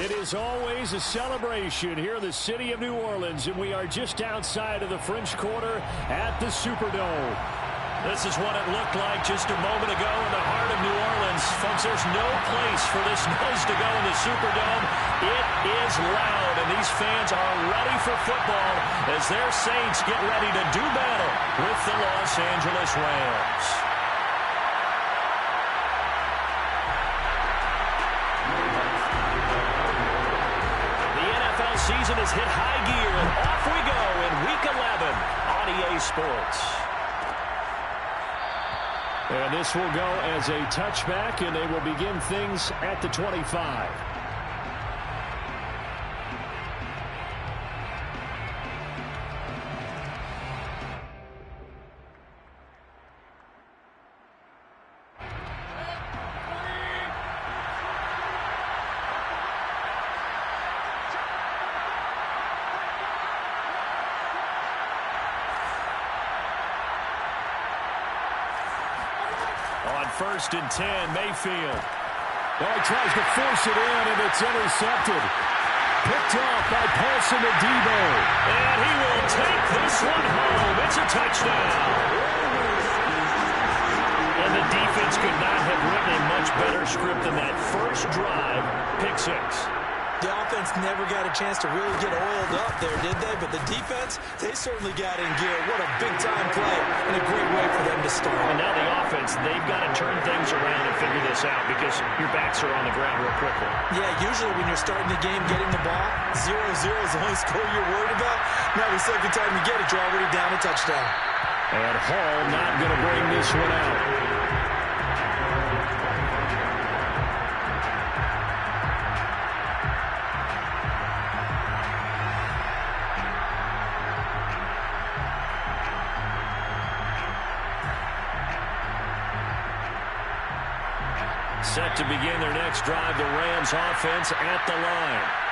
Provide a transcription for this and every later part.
It is always a celebration here in the city of New Orleans, and we are just outside of the French Quarter at the Superdome. This is what it looked like just a moment ago in the heart of New Orleans. Folks, there's no place for this noise to go in the Superdome. It is loud, and these fans are ready for football as their Saints get ready to do battle with the Los Angeles Rams. The NFL season has hit high gear, and off we go in Week 11 on EA Sports. And this will go as a touchback, and they will begin things at the 25. On 1st and 10, Mayfield. Oh, he tries to force it in, and it's intercepted. Picked off by Paulson Adebo. And he will take this one home. It's a touchdown. And the defense could not have written a much better script than that first drive. Pick 6. The offense never got a chance to really get oiled up there, did they? But the defense, they certainly got in gear. What a big-time play and a great way for them to start. And now the offense, they've got to turn things around and figure this out because your backs are on the ground real quickly. Yeah, usually when you're starting the game, getting the ball, 0-0 is the only score you're worried about. Now the second time you get it, you're already down a touchdown. And Hall not going to bring this one out. Set to begin their next drive, the Rams offense at the line.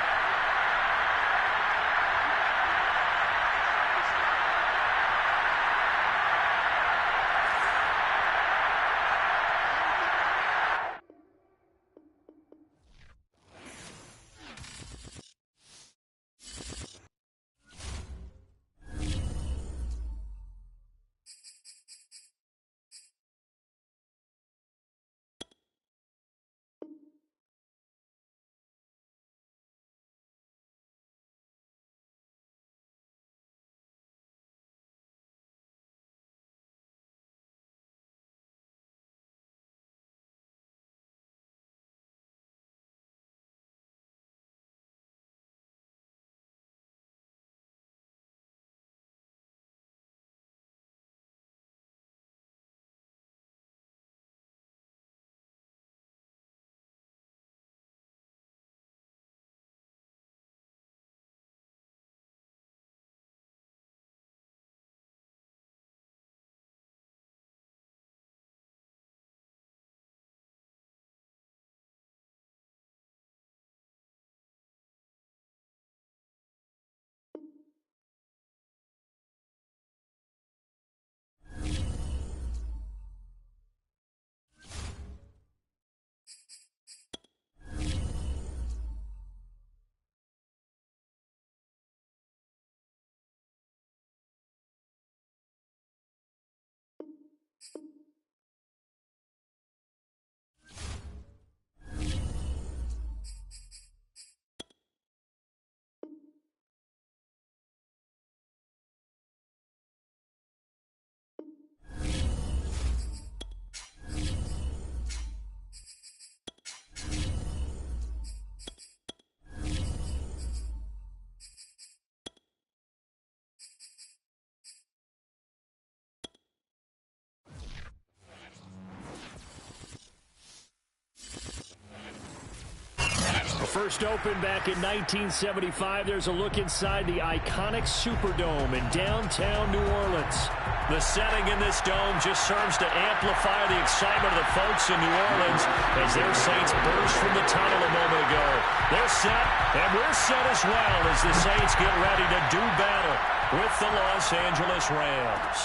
First opened back in 1975. There's a look inside the iconic Superdome in downtown New Orleans. The setting in this dome just serves to amplify the excitement of the folks in New Orleans as their Saints burst from the tunnel a moment ago. They're set, and we're set as well as the Saints get ready to do battle with the Los Angeles Rams.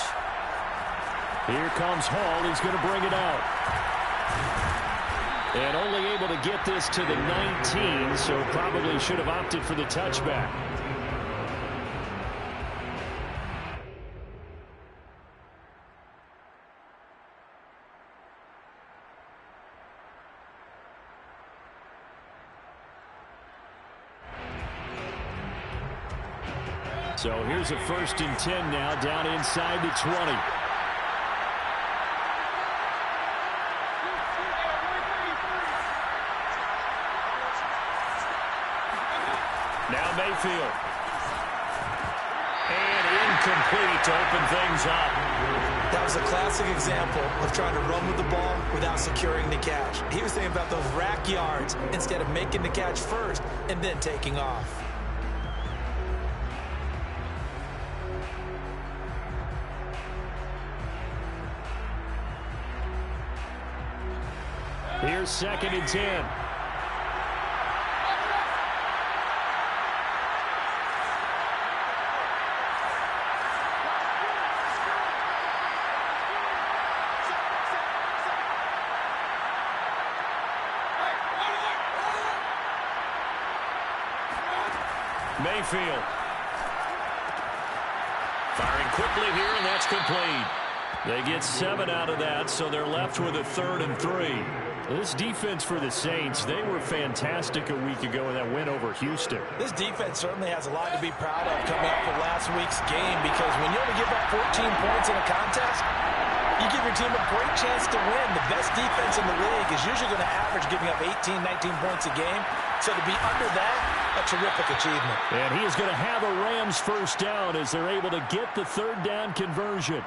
Here comes Hall. He's going to bring it out. And only able to get this to the 19, so probably should have opted for the touchback. So here's a 1st and 10 now, down inside the 20. Now Mayfield. And incomplete to open things up. That was a classic example of trying to run with the ball without securing the catch. He was thinking about those rack yards instead of making the catch first and then taking off. Here's 2nd and 10. Mayfield. Firing quickly here, and that's complete. They get 7 out of that, so they're left with a 3rd and 3. This defense for the Saints, they were fantastic a week ago in that win over Houston. This defense certainly has a lot to be proud of coming off of last week's game, because when you only give up 14 points in a contest, you give your team a great chance to win. The best defense in the league is usually going to average giving up 18, 19 points a game. So to be under that, a terrific achievement. And he is going to have a Rams 1st down as they're able to get the 3rd down conversion.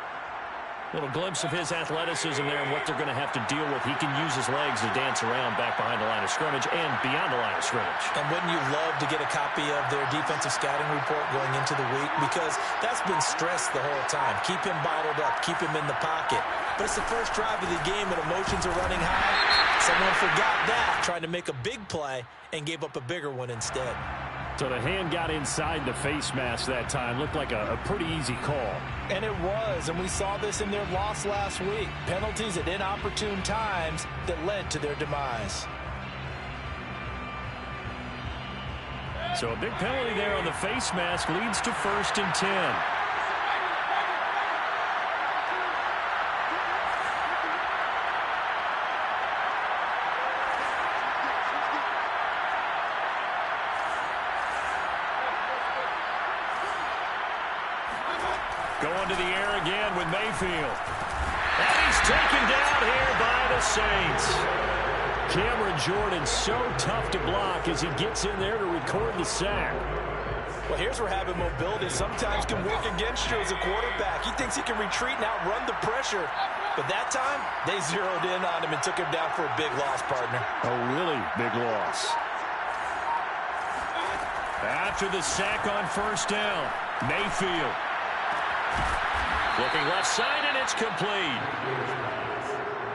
Little glimpse of his athleticism there and what they're going to have to deal with. He can use his legs to dance around back behind the line of scrimmage and beyond the line of scrimmage. And wouldn't you love to get a copy of their defensive scouting report going into the week? Because that's been stressed the whole time. Keep him bottled up. Keep him in the pocket. But it's the first drive of the game and emotions are running high. Someone forgot that, trying to make a big play and gave up a bigger one instead. So the hand got inside the face mask that time. Looked like a pretty easy call. And it was, and we saw this in their loss last week. Penalties at inopportune times that led to their demise. So a big penalty there on the face mask leads to 1st and 10. Going to the air again with Mayfield. And he's taken down here by the Saints. Cameron Jordan so tough to block as he gets in there to record the sack. Well, here's where having mobility sometimes can work against you as a quarterback. He thinks he can retreat and outrun the pressure. But that time, they zeroed in on him and took him down for a big loss, partner. A really big loss. After the sack on 1st down, Mayfield. Looking left side, and it's complete.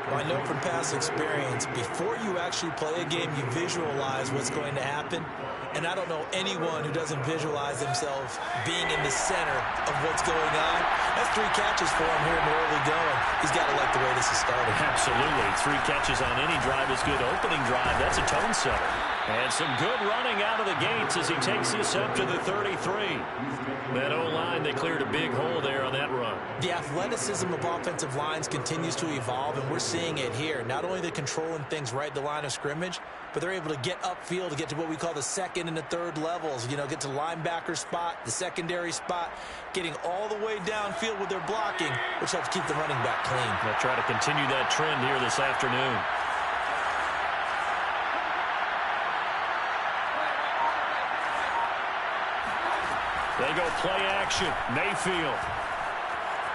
Well, I know from past experience, before you actually play a game, you visualize what's going to happen. And I don't know anyone who doesn't visualize themselves being in the center of what's going on. That's 3 catches for him here in the early going. He's got to like the way this is starting. Absolutely. 3 catches on any drive is good. Opening drive, that's a tone setter. And some good running out of the gates as he takes this up to the 33. That O-line, they cleared a big hole there on that run. The athleticism of offensive lines continues to evolve, and we're seeing it here. Not only they're controlling things right at the line of scrimmage, but they're able to get upfield to get to what we call the 2nd and the 3rd levels. You know, get to linebacker spot, the secondary spot, getting all the way downfield with their blocking, which helps keep the running back clean. They'll try to continue that trend here this afternoon. They go play action. Mayfield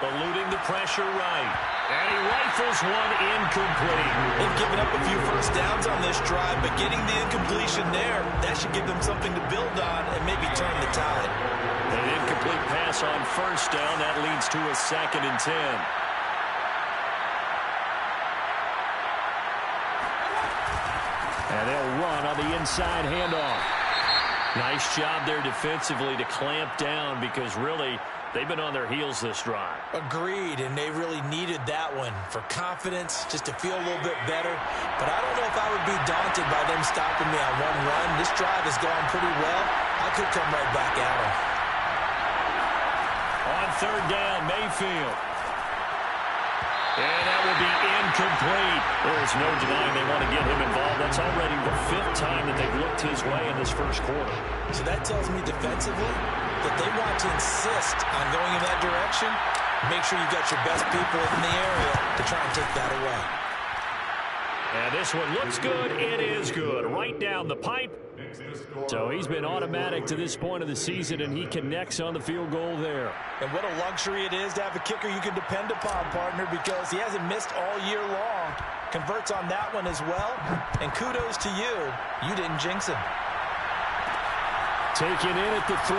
eluding the pressure right. And he rifles one incomplete. They've given up a few 1st downs on this drive, but getting the incompletion there, that should give them something to build on and maybe turn the tide. An incomplete pass on 1st down. That leads to a 2nd and 10. And they'll run on the inside handoff. Nice job there defensively to clamp down because really they've been on their heels this drive. Agreed, and they really needed that one for confidence, just to feel a little bit better. But I don't know if I would be daunted by them stopping me on one run. This drive has gone pretty well. I could come right back at them. On third down, Mayfield. And that will be incomplete. There's no denying they want to get him involved. That's already the 5th time that they've looked his way in this first quarter. So that tells me defensively that they want to insist on going in that direction. Make sure you've got your best people in the area to try and take that away. And this one looks good. It is good. Right down the pipe. So he's been automatic to this point of the season, and he connects on the field goal there. And what a luxury it is to have a kicker you can depend upon, partner, because he hasn't missed all year long. Converts on that one as well. And kudos to you. You didn't jinx him. Taken in at the 3.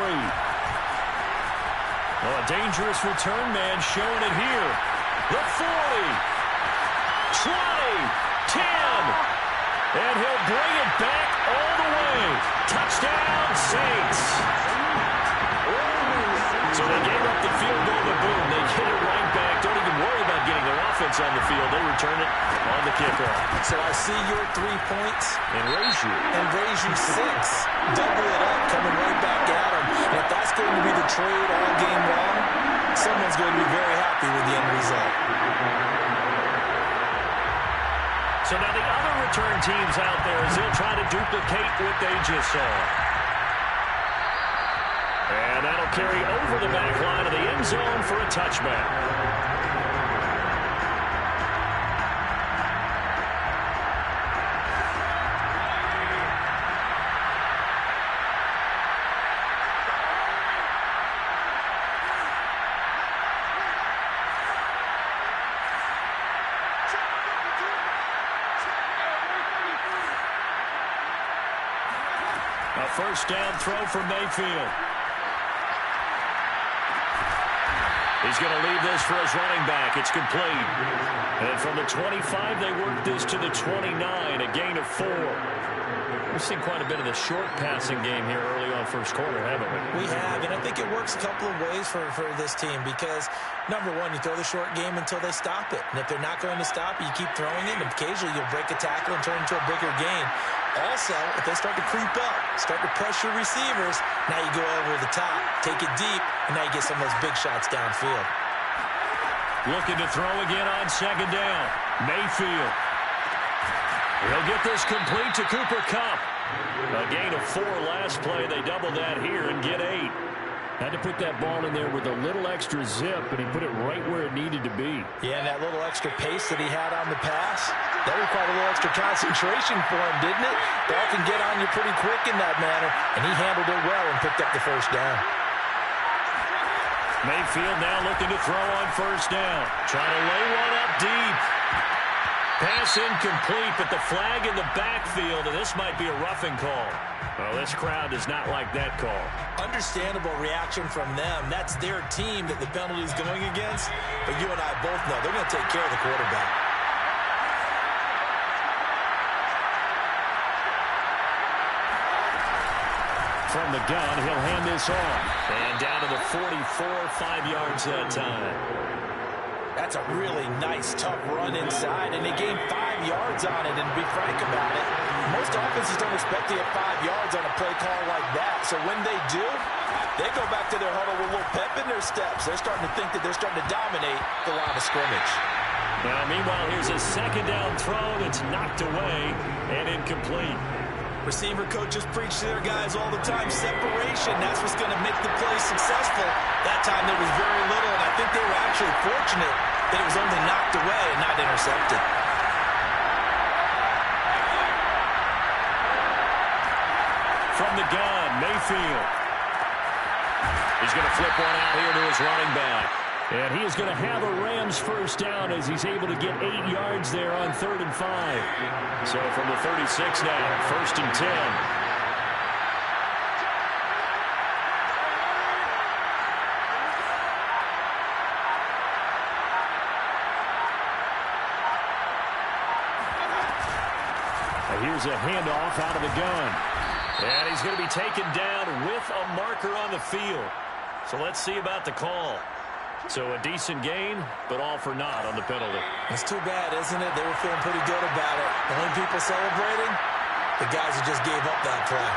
Oh, a dangerous return man showing it here. The 40. 20. 10. And he'll bring it back all the way. Touchdown, Saints. So they gave up the field goal to boom. They hit it right back. Don't even worry about getting their offense on the field. They return it on the kickoff. So I see your 3 points. And raise you 6. Double it up, coming right back at them. And if that's going to be the trade all game long, someone's going to be very happy with the end result. So now the other return teams out there as they'll try to duplicate what they just saw. And that'll carry over the back line of the end zone for a touchback. A first down throw for Mayfield. He's going to leave this for his running back. It's complete. And from the 25, they work this to the 29, a gain of 4. We've seen quite a bit of the short passing game here early on first quarter, haven't we? We have, and I think it works a couple of ways for this team because, number one, you throw the short game until they stop it. And if they're not going to stop it, you keep throwing it, and occasionally you'll break a tackle and turn it into a bigger gain. Also, if they start to creep up, start to pressure receivers, now you go over the top, take it deep, and now you get some of those big shots downfield. Looking to throw again on second down. Mayfield. He'll get this complete to Cooper Kupp. A gain of 4 last play. They double that here and get 8. Had to put that ball in there with a little extra zip, and he put it right where it needed to be. Yeah, and that little extra pace that he had on the pass, that required a little extra concentration for him, didn't it? Ball can get on you pretty quick in that manner, and he handled it well and picked up the first down. Mayfield now looking to throw on first down. Trying to lay one up deep. Pass incomplete, but the flag in the backfield, and this might be a roughing call. Well, this crowd does not like that call. Understandable reaction from them. That's their team that the penalty is going against. But you and I both know they're going to take care of the quarterback. From the gun, he'll hand this off. And down to the 44, 5 yards that time. That's a really nice, tough run inside, and they gained 5 yards on it, and to be frank about it, most offenses don't expect to get 5 yards on a play call like that. So when they do, they go back to their huddle with a little pep in their steps. They're starting to think that they're starting to dominate the line of scrimmage. Now, meanwhile, here's a second down throw that's knocked away and incomplete. Receiver coaches preach to their guys all the time, separation. That's what's going to make the play successful. That time there was very little, and I think they were actually fortunate that it was only knocked away and not intercepted. From the gun, Mayfield. He's going to flip one out here to his running back. And he is going to have a Rams first down as he's able to get 8 yards there on 3rd and 5. So from the 36 now, 1st and 10. Here's a handoff out of the gun. And he's going to be taken down with a marker on the field. So let's see about the call. So a decent gain, but all for naught on the penalty. It's too bad, isn't it? They were feeling pretty good about it. The only people celebrating, the guys who just gave up that play.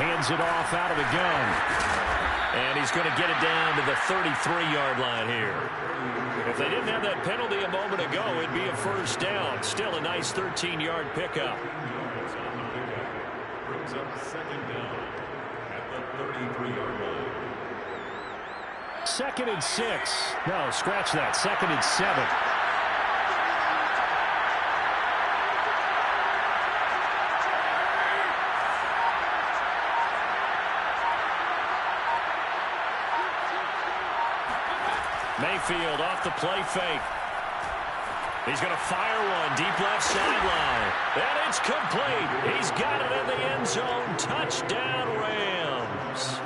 Hands it off out of the gun. And he's going to get it down to the 33-yard line here. If they didn't have that penalty a moment ago, it'd be a first down. Still a nice 13-yard pickup. Brings up second down at the 33-yard line. 2nd and 6. No, scratch that. 2nd and 7. Mayfield off the play fake. He's going to fire one deep left sideline. And it's complete. He's got it in the end zone. Touchdown, Rams.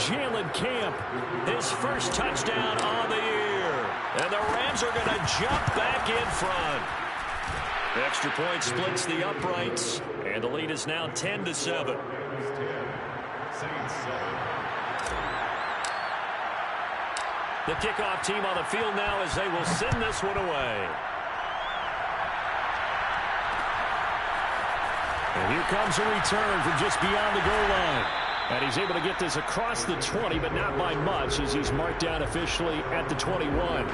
Jalen Camp, his first touchdown on the year. And the Rams are going to jump back in front. The extra point splits the uprights. And the lead is now 10-7. The kickoff team on the field now as they will send this one away. And here comes a return from just beyond the goal line. And he's able to get this across the 20, but not by much as he's marked down officially at the 21.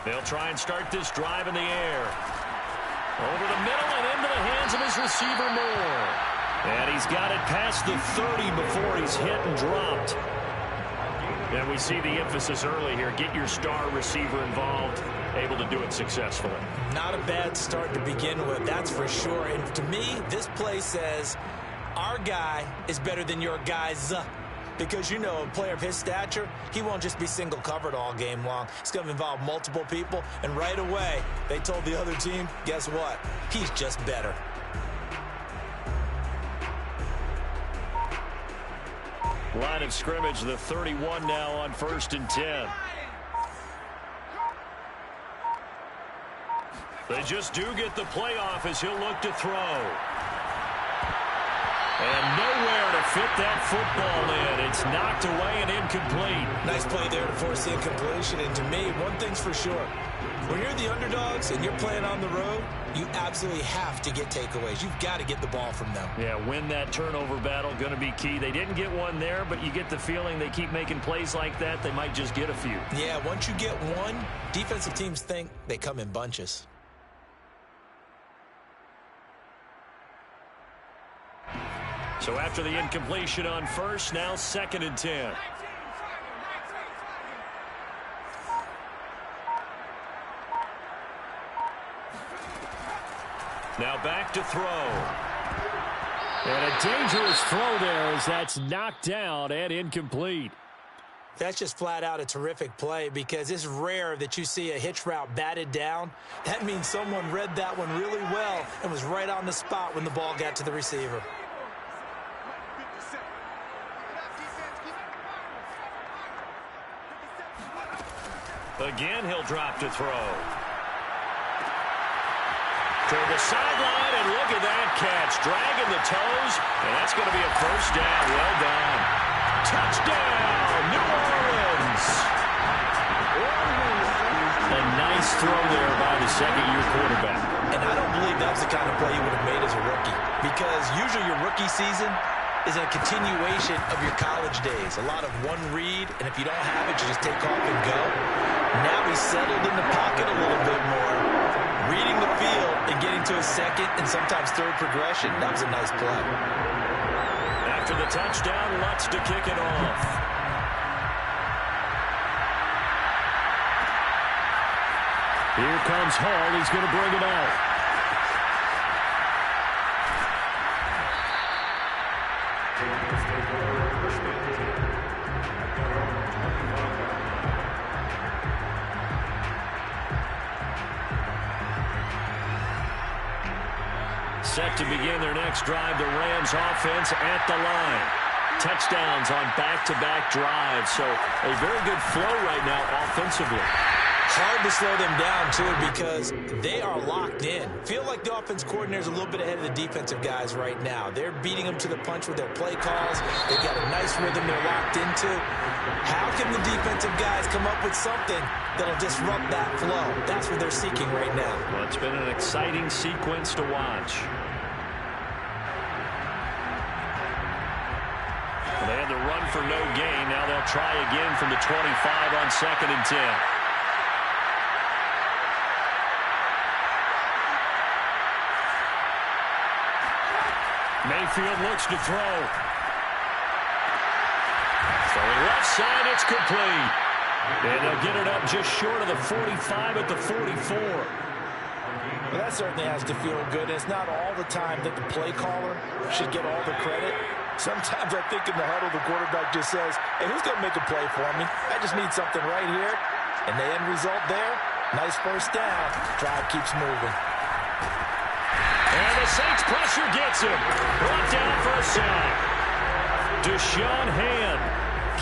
They'll try and start this drive in the air. Over the middle and into the hands of his receiver Moore. And he's got it past the 30 before he's hit and dropped. And we see the emphasis early here. Get your star receiver involved. Able to do it successfully. Not a bad start to begin with, that's for sure. And to me, this play says our guy is better than your guy's. Because, you know, a player of his stature, he won't just be single covered all game long. It's going to involve multiple people. And right away, they told the other team, guess what? He's just better. Line of scrimmage, the 31 now on 1st and 10. They just do get the playoff as he'll look to throw. And nowhere to fit that football in. It's knocked away and incomplete. Nice play there to force the incompletion. And to me, one thing's for sure. When you're the underdogs and you're playing on the road, you absolutely have to get takeaways. You've got to get the ball from them. Yeah, win that turnover battle, going to be key. They didn't get one there, but you get the feeling they keep making plays like that, they might just get a few. Yeah, once you get one, defensive teams think they come in bunches. So after the incompletion on first, now 2nd and 10. Now back to throw. And a dangerous throw there as that's knocked down and incomplete. That's just flat out a terrific play because it's rare that you see a hitch route batted down. That means someone read that one really well and was right on the spot when the ball got to the receiver. Again, he'll drop to throw. To the sideline, and look at that catch. Dragging the toes, and that's going to be a first down. Well done. Touchdown, New Orleans. A nice throw there by the second-year quarterback. And I don't believe that was the kind of play he would have made as a rookie. Because usually your rookie season is a continuation of your college days. A lot of one read, and if you don't have it, you just take off and go. Now he's settled in the pocket a little bit more, reading the field and getting to his second and sometimes third progression. That was a nice play. After the touchdown, Lutz to kick it off. Here comes Hall. He's going to bring it out. Set to begin their next drive, the Rams offense at the line. Touchdowns on back-to-back drives, so a very good flow right now offensively. Hard to slow them down, too, because they are locked in. Feel like the offense coordinator is a little bit ahead of the defensive guys right now. They're beating them to the punch with their play calls. They've got a nice rhythm they're locked into. How can the defensive guys come up with something that'll disrupt that flow? That's what they're seeking right now. Well, it's been an exciting sequence to watch. Well, they had the run for no gain. Now they'll try again from the 25 on 2nd and 10. Mayfield looks to throw. Throwing left side, it's complete. And they'll get it up just short of the 45 at the 44. Well, that certainly has to feel good. It's not all the time that the play caller should get all the credit. Sometimes I think in the huddle, the quarterback just says, hey, who's going to make a play for me? I just need something right here. And the end result there, nice first down. Drive keeps moving. And the Saints pressure gets him. Brought down for a sack. Deshaun Hand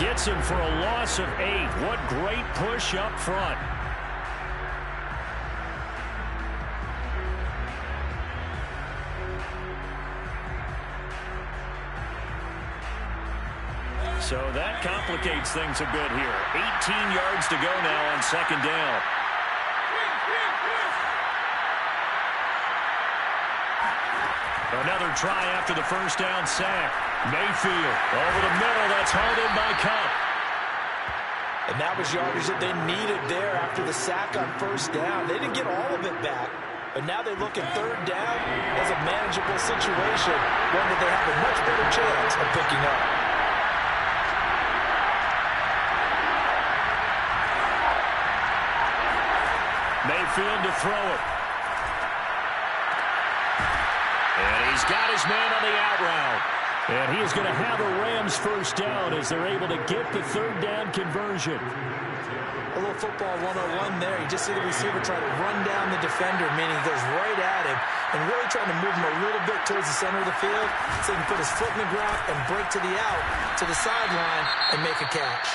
gets him for a loss of 8. What great push up front. So that complicates things a bit here. 18 yards to go now on 2nd down. Another try after the first down sack. Mayfield over the middle. That's hauled in by Kupp. And that was yardage that they needed there after the sack on first down. They didn't get all of it back, but now they look at 3rd down as a manageable situation, one that they have a much better chance of picking up. Mayfield to throw it. And he's got his man on the out route. And he is going to have a Rams first down as they're able to get the 3rd down conversion. A little football 101 there. You just see the receiver try to run down the defender, meaning he goes right at him and really trying to move him a little bit towards the center of the field so he can put his foot in the ground and break to the out, to the sideline, and make a catch.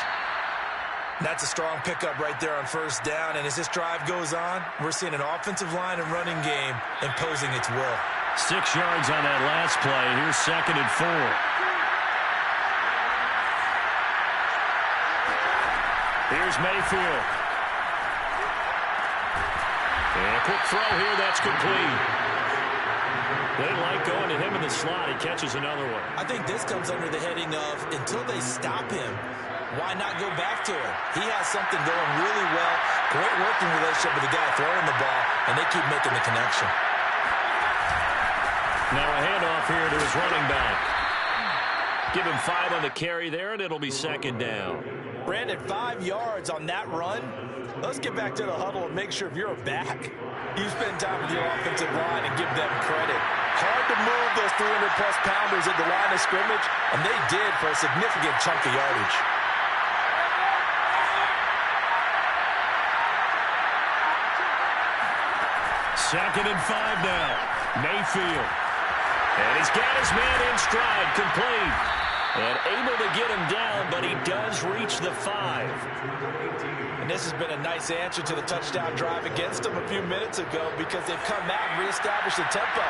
That's a strong pickup right there on first down. And as this drive goes on, we're seeing an offensive line and running game imposing its will. 6 yards on that last play. Here's 2nd and 4. Here's Mayfield. And a quick throw here. That's complete. They like going to him in the slot. He catches another one. I think this comes under the heading of until they stop him, why not go back to him? He has something going really well. Great working relationship with the guy throwing the ball, and they keep making the connection. Now a handoff here to his running back. Give him 5 on the carry there, and it'll be 2nd down. Brandon, 5 yards on that run. Let's get back to the huddle and make sure if you're back, you spend time with your offensive line and give them credit. Hard to move those 300-plus pounders at the line of scrimmage, and they did for a significant chunk of yardage. Second and 5 now. Mayfield. And he's got his man in stride, complete. And able to get him down, but he does reach the 5. And this has been a nice answer to the touchdown drive against them a few minutes ago because they've come out and reestablished the tempo.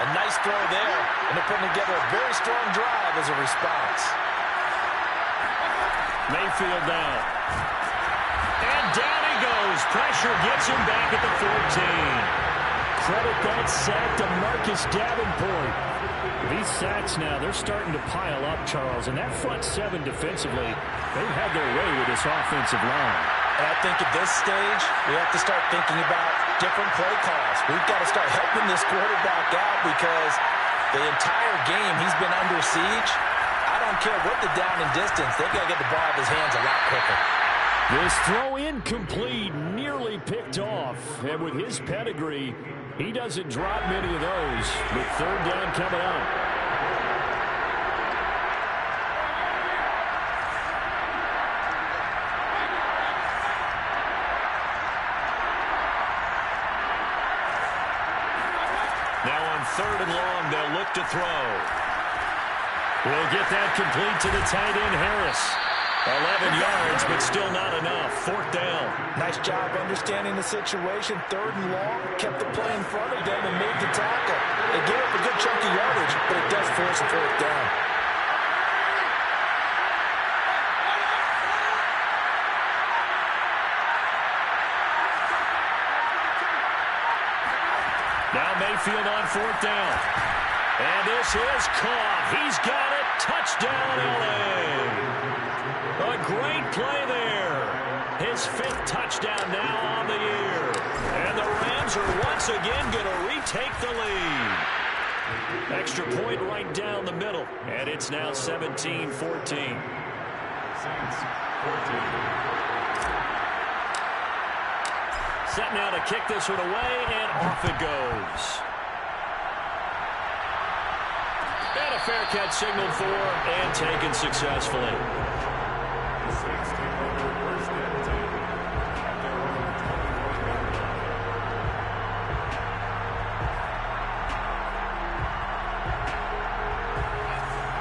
A nice throw there, and they're putting together a very strong drive as a response. Mayfield down. And down he goes. Pressure gets him back at the 14. Credit that sack to Marcus Davenport. These sacks now, they're starting to pile up, Charles. And that front 7 defensively, they've had their way with this offensive line. And I think at this stage, we have to start thinking about different play calls. We've got to start helping this quarterback out because the entire game he's been under siege. I don't care what the down and distance. They've got to get the ball out of his hands a lot quicker. This throw incomplete, nearly picked off. And with his pedigree, he doesn't drop many of those with third down coming up. Now on third and long, they'll look to throw. We'll get that complete to the tight end, Harris. 11 yards, but still not enough. Fourth down. Nice job understanding the situation. Third and long, kept the play in front of them and made the tackle. They gave up a good chunk of yardage, but it does force a fourth down. Now Mayfield on fourth down. And this is caught. He's got it. Touchdown, L.A. A great play there. His fifth touchdown now on the year. And the Rams are once again going to retake the lead. Extra point right down the middle. And it's now 17-14. Set now to kick this one away, and off it goes. And a fair catch signaled for and taken successfully.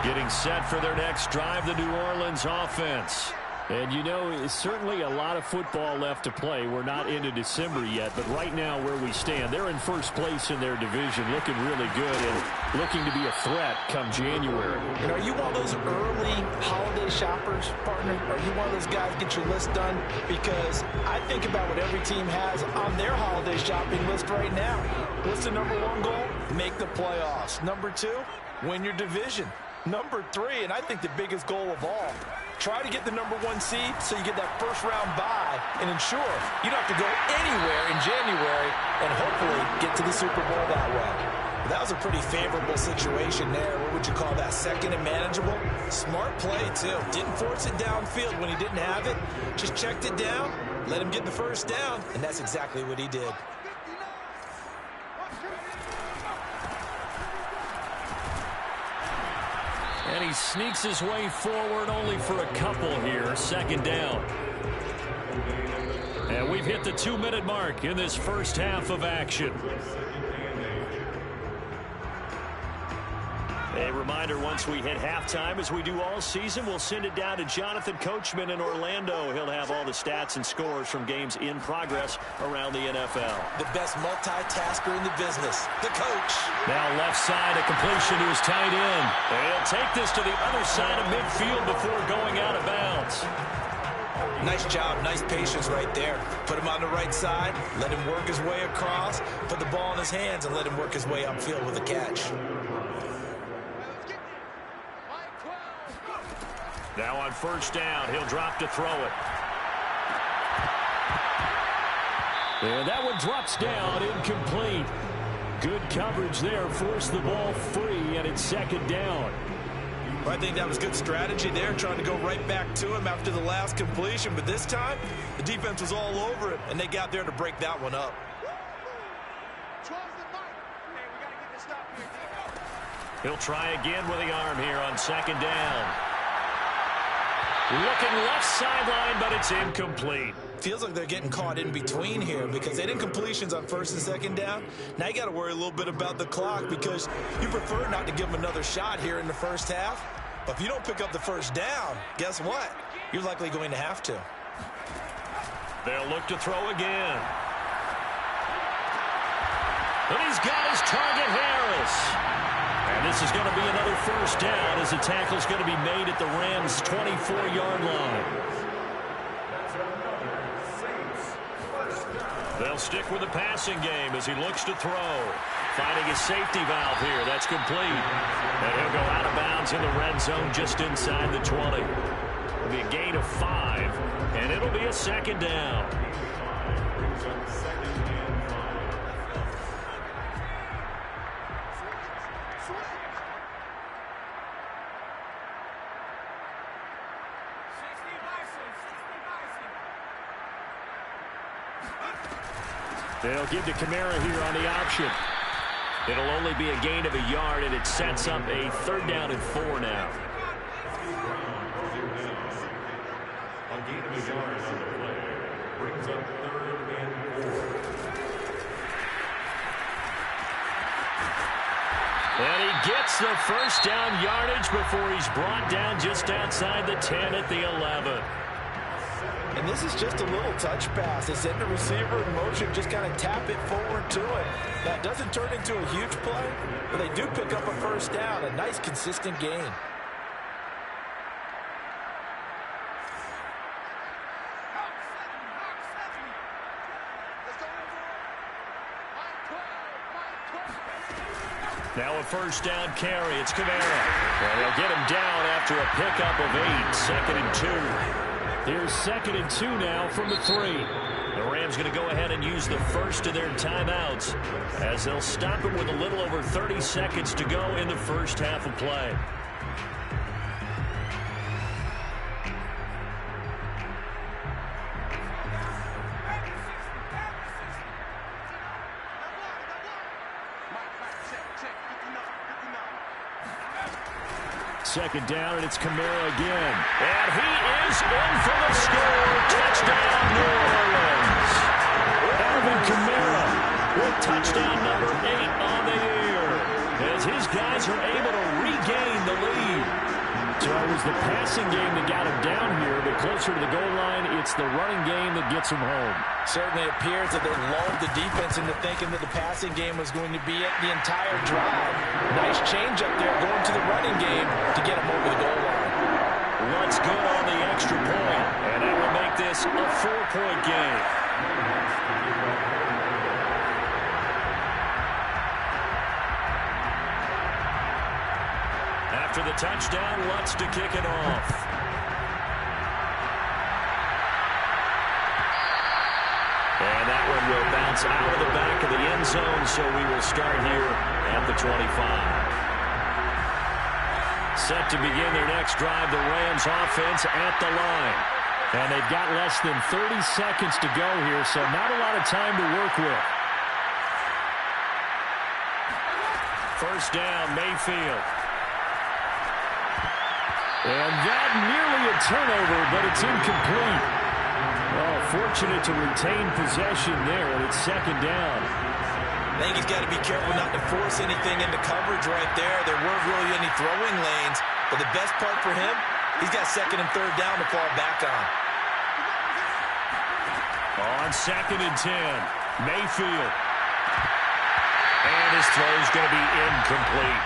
Getting set for their next drive, the New Orleans offense. And, you know, certainly a lot of football left to play. We're not into December yet, but right now where we stand, they're in first place in their division, looking really good and looking to be a threat come January. And are you one of those early holiday shoppers, partner? Are you one of those guys get your list done? Because I think about what every team has on their holiday shopping list right now. What's the number one goal? Make the playoffs. Number two, win your division. Number three, and I think the biggest goal of all, try to get the number one seed so you get that first round bye and ensure you don't have to go anywhere in January and hopefully get to the Super Bowl that way. That was a pretty favorable situation there. What would you call that? Second and manageable? Smart play, too. Didn't force it downfield when he didn't have it. Just checked it down, let him get the first down, and that's exactly what he did. And he sneaks his way forward only for a couple here. Second down. And we've hit the 2-minute mark in this first half of action. A reminder, once we hit halftime, as we do all season, we'll send it down to Jonathan Coachman in Orlando. He'll have all the stats and scores from games in progress around the NFL. The best multitasker in the business, the coach. Now left side, a completion to his tight end. He'll take this to the other side of midfield before going out of bounds. Nice job, nice patience right there. Put him on the right side, let him work his way across, put the ball in his hands, and let him work his way upfield with a catch. Now on first down, he'll drop to throw it. And that one drops down, incomplete. Good coverage there, forced the ball free, and it's second down. I think that was good strategy there, trying to go right back to him after the last completion. But this time, the defense was all over it, and they got there to break that one up. He'll try again with the arm here on second down. Looking left sideline, but it's incomplete. Feels like they're getting caught in between here because they didn't completions on first and second down. Now you got to worry a little bit about the clock because you prefer not to give them another shot here in the first half. But if you don't pick up the first down, guess what? You're likely going to have to. They'll look to throw again. And he's got his target, Harris. And this is going to be another first down as the tackle is going to be made at the Rams' 24-yard line. They'll stick with the passing game as he looks to throw. Finding his safety valve here. That's complete. And he'll go out of bounds in the red zone just inside the 20. It'll be a gain of 5, and it'll be a second down. They'll give to Kamara here on the option. It'll only be a gain of a yard, and it sets up a 3rd down and 4 now. A gain of a yard on the play brings up 3rd and 4. And he gets the 1st down yardage before he's brought down just outside the 10 at the 11. And this is just a little touch pass. They send the receiver in motion, just kind of tap it forward to it. That doesn't turn into a huge play, but they do pick up a 1st down. A nice, consistent gain. Now a 1st down carry. It's Kamara. And they'll get him down after a pickup of 8. 2nd and 2. Here's 2nd and 2 now from the 3. The Rams going to go ahead and use the first of their timeouts as they'll stop him with a little over 30 seconds to go in the first half of play. Second down, and it's Kamara again. And he is in for the score. Touchdown, New Orleans. Alvin Kamara with touchdown number 8 on the year as his guys are able to regain the lead. So it was the passing game that got him down here, but closer to the goal line, it's the running game that gets him home. Certainly appears that they lulled the defense into thinking that the passing game was going to be it the entire drive. Nice change up there going to the running game to get him over the goal line. What's good on the extra point, and that will make this a 4-point game. After the touchdown, Lutz to kick it off. And that one will bounce out of the back of the end zone, so we will start here at the 25. Set to begin their next drive, the Rams offense at the line. And they've got less than 30 seconds to go here, so not a lot of time to work with. 1st down, Mayfield. And that nearly a turnover, but it's incomplete. Oh, fortunate to retain possession there, and it's 2nd down. I think he's got to be careful not to force anything into coverage right there. There weren't really any throwing lanes, but the best part for him, he's got 2nd and 3rd down to fall back on. On 2nd and 10, Mayfield. And his throw is going to be incomplete.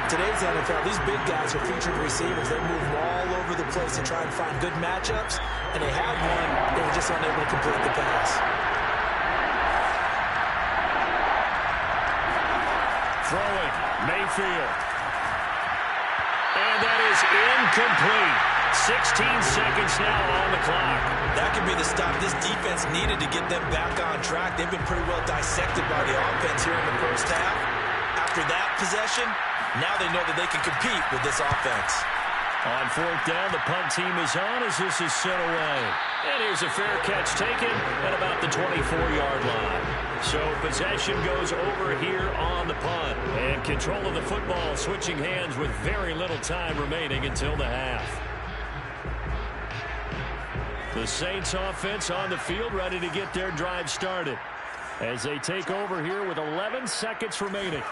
Today's NFL, these big guys are featured receivers. They move all over the place to try and find good matchups, and they had one. They were just unable to complete the pass. Throwing, Mayfield. And that is incomplete. 16 seconds now on the clock. That could be the stop this defense needed to get them back on track. They've been pretty well dissected by the offense here in the first half. After that possession, now they know that they can compete with this offense. On 4th down, the punt team is on as this is sent away. And here's a fair catch taken at about the 24-yard line. So possession goes over here on the punt. And control of the football switching hands with very little time remaining until the half. The Saints offense on the field ready to get their drive started as they take over here with 11 seconds remaining.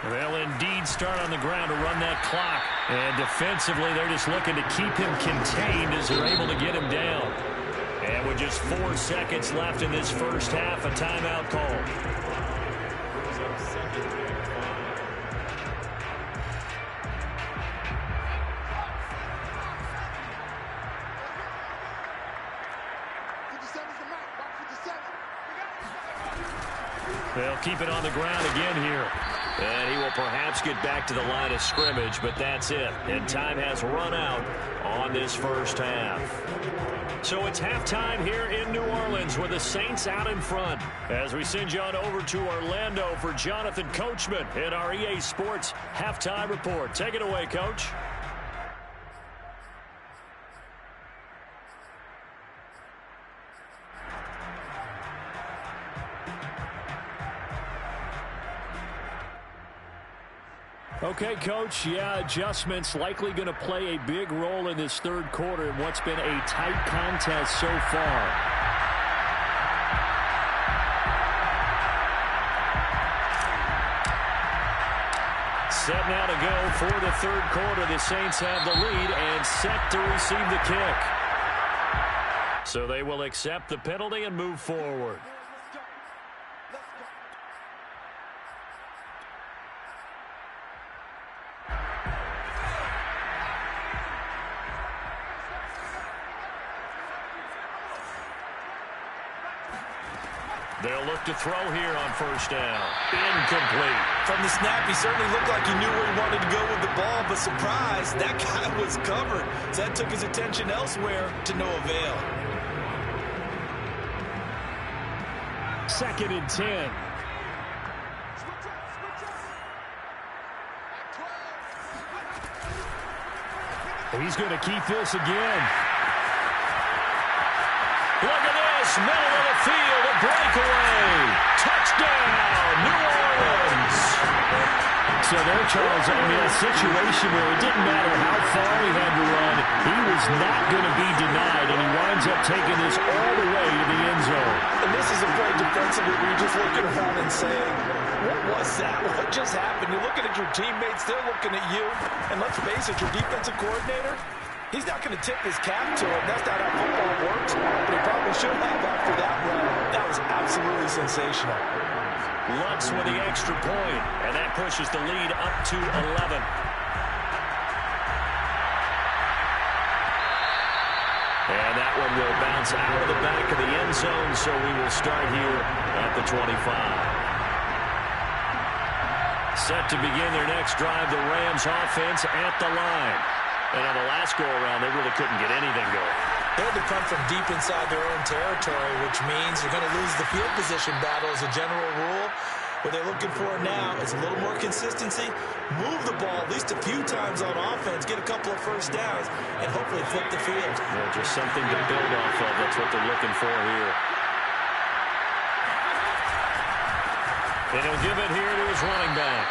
They'll indeed start on the ground to run that clock. And defensively, they're just looking to keep him contained as they're able to get him down. And with just 4 seconds left in this first half, a timeout call. They'll keep it on the ground again here. And he will perhaps get back to the line of scrimmage, but that's it. And time has run out on this first half. So it's halftime here in New Orleans with the Saints out in front. As we send you on over to Orlando for Jonathan Coachman in our EA Sports Halftime Report. Take it away, Coach. Okay, Coach, yeah, adjustments likely going to play a big role in this third quarter in what's been a tight contest so far. Set now to go for the third quarter. The Saints have the lead and set to receive the kick. So they will accept the penalty and move forward. They'll look to throw here on first down. Incomplete. From the snap, he certainly looked like he knew where he wanted to go with the ball, but surprise, that guy was covered. So that took his attention elsewhere to no avail. 2nd and 10. He's going to keep this again. Look at this, middle of the field, a breakaway. Touchdown, New Orleans. So there, Charles, I mean, a situation where it didn't matter how far he had to run, he was not going to be denied, and he winds up taking this all the way to the end zone. And this is a play defensively where you're just looking around and saying, what was that? What just happened? You're looking at your teammates, they're looking at you, and let's face it, your defensive coordinator, he's not going to tip his cap to him. That's not how football works, but he probably should have after that run. That was absolutely sensational. Lutz with the extra point, and that pushes the lead up to 11. And that one will bounce out of the back of the end zone, so we will start here at the 25. Set to begin their next drive, the Rams offense at the line. And on the last go-around, they really couldn't get anything going. They had to come from deep inside their own territory, which means they're going to lose the field position battle as a general rule. What they're looking for now is a little more consistency, move the ball at least a few times on offense, get a couple of first downs, and hopefully flip the field. Yeah, just something to build off of. That's what they're looking for here. And he'll give it here to his running back.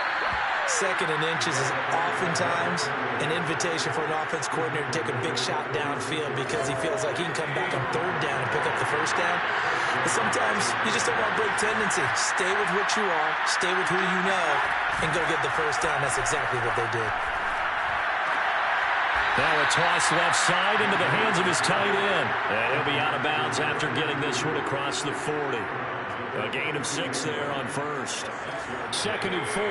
2nd and inches is oftentimes an invitation for an offense coordinator to take a big shot downfield because he feels like he can come back on 3rd down and pick up the first down. But sometimes you just don't want to break tendency. Stay with what you are, stay with who you know, and go get the first down. That's exactly what they did. Now a toss left side into the hands of his tight end. And he'll be out of bounds after getting this one across the 40. A gain of 6 there on first. 2nd and 4.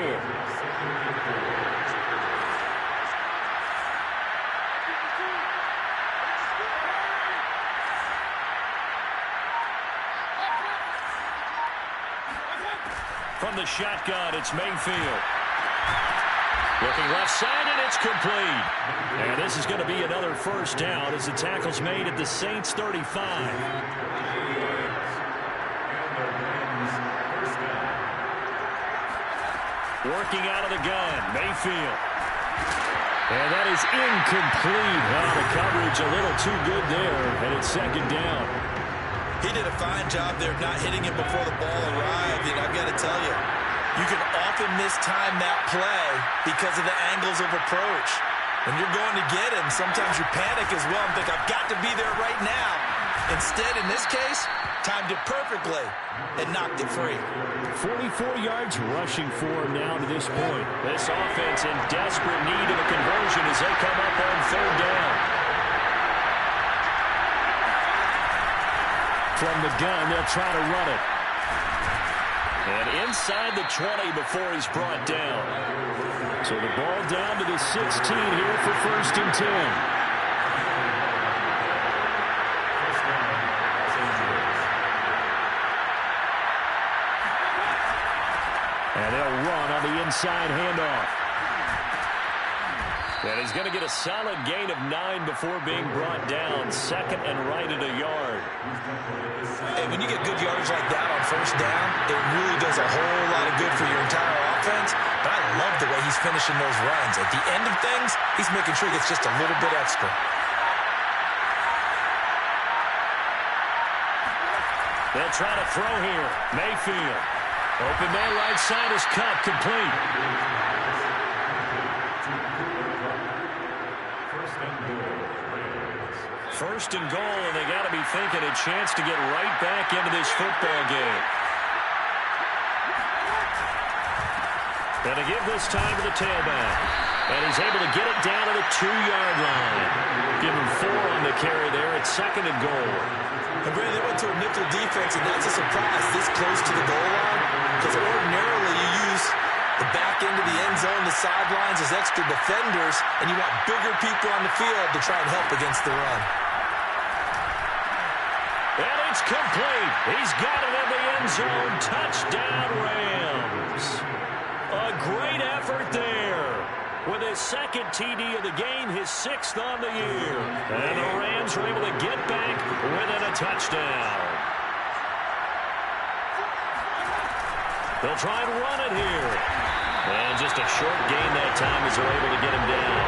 From the shotgun, it's Mayfield. Looking left side, and it's complete. And this is going to be another first down as the tackle's made at the Saints' 35. Working out of the gun, Mayfield. And that is incomplete. Well, the coverage a little too good there, and it's 2nd down. He did a fine job there of not hitting him before the ball arrived, and I've got to tell you, you can often mistime that play because of the angles of approach. When you're going to get him, sometimes you panic as well and think, I've got to be there right now. Instead, in this case, timed it perfectly and knocked it free. 44 yards rushing for him now to this point. This offense in desperate need of a conversion as they come up on 3rd down. From the gun, they'll try to run it. And inside the 20 before he's brought down. So the ball down to the 16 here for 1st and 10. And they'll run on the inside handoff. And he's going to get a solid gain of 9 before being brought down. 2nd and right at a yard. And when you get good yardage like that on first down, it really does a whole lot of good for your entire offense. But I love the way he's finishing those runs. At the end of things, he's making sure he gets just a little bit extra. They'll try to throw here. Mayfield. Open man right side is cut. Complete. First and goal, and they got to be thinking a chance to get right back into this football game. And to give this time to the tailback. And he's able to get it down to the 2-yard line. Give him 4 on the carry there at second and goal. And Brandon, they went to a nickel defense, and that's a surprise this close to the goal line. Because ordinarily you use the back end of the end zone, the sidelines as extra defenders, and you want bigger people on the field to try and help against the run. And it's complete. He's got it in the end zone. Touchdown, Rams. A great effort there. With his second TD of the game, his 6th on the year. And the Rams are able to get back within a touchdown. They'll try and run it here. And just a short gain that time as they're able to get him down.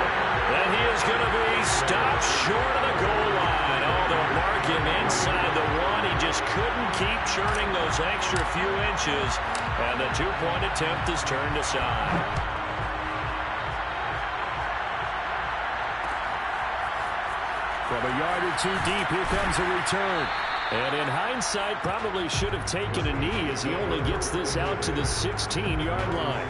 And he is going to be stopped short of the goal line. Oh, they'll mark him inside the 1. He just couldn't keep churning those extra few inches. And the 2-point attempt is turned aside. From a yard or 2 deep, here comes a return. And in hindsight, probably should have taken a knee as he only gets this out to the 16-yard line.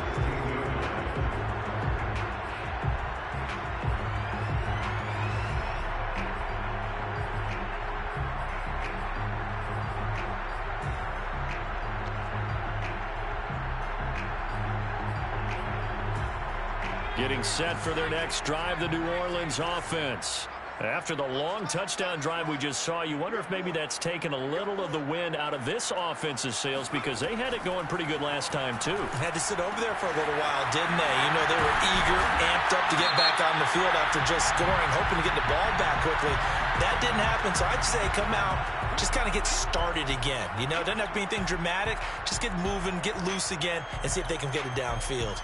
Getting set for their next drive, the New Orleans offense. After the long touchdown drive we just saw, you wonder if maybe that's taken a little of the wind out of this offense's sails because they had it going pretty good last time, too. Had to sit over there for a little while, didn't they? You know, they were eager, amped up to get back on the field after just scoring, hoping to get the ball back quickly. That didn't happen, so I'd say come out, just kind of get started again. You know, it doesn't have to be anything dramatic. Just get moving, get loose again, and see if they can get it downfield.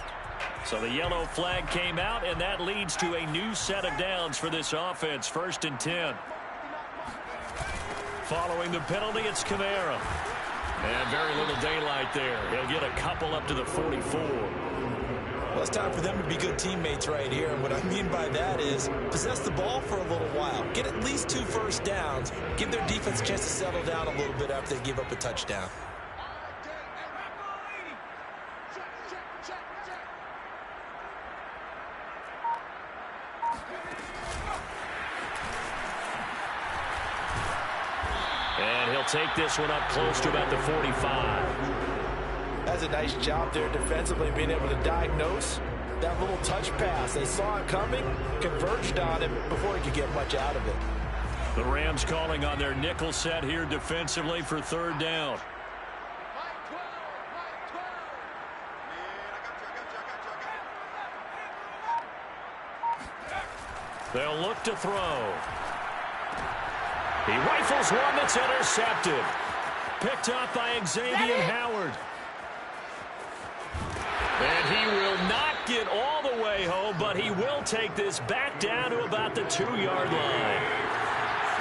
So the yellow flag came out, and that leads to a new set of downs for this offense. 1st and 10. Following the penalty, it's Kamara. And very little daylight there. He'll get a couple up to the 44. Well, it's time for them to be good teammates right here. And what I mean by that is possess the ball for a little while. Get at least 2 first downs. Give their defense a chance to settle down a little bit after they give up a touchdown. And he'll take this one up close to about the 45. That's a nice job there defensively, being able to diagnose that little touch pass. They saw it coming, converged on it before he could get much out of it. The Rams calling on their nickel set here defensively for 3rd down. They'll look to throw. He rifles one that's intercepted. Picked up by Xavier Howard. And he will not get all the way home, but he will take this back down to about the 2-yard line.